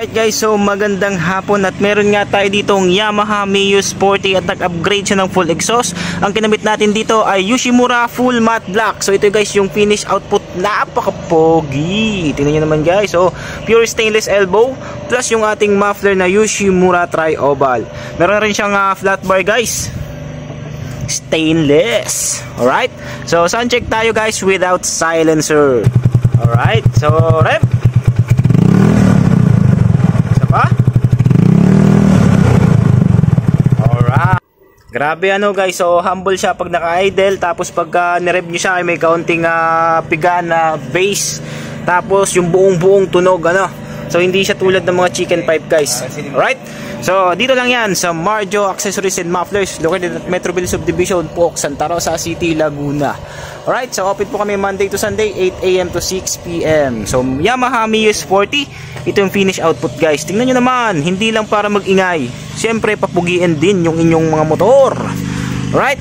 Guys, so magandang hapon at meron nga tayo ditong Yamaha Mio Sporty at nag-upgrade siya ng full exhaust. Ang kinamit natin dito ay Yoshimura Full Matte Black. So ito guys yung finish output, napaka-pogi. Tingnan nyo naman guys, so pure stainless elbow plus yung ating muffler na Yoshimura Tri-Oval. Meron rin siyang flat bar guys, stainless. Alright, so sound check tayo guys without silencer. Alright, so rev. Grabe guys, so humble siya pag naka-idle, tapos pag nirev nyo siya ay may kaunting piga na bass, tapos yung buong tunog so hindi siya tulad ng mga chicken pipe guys. Alright, so dito lang yan sa Marjo Accessories and Mufflers, located at Metroville Subdivision, POC, Santa Rosa City, Laguna. Alright, so open po kami Monday to Sunday 8 AM to 6 PM. So Yamaha Mio Sporty, ito yung finish output guys. Tingnan nyo naman, hindi lang para mag-ingay, siyempre papugiin din yung inyong mga motor. Alright,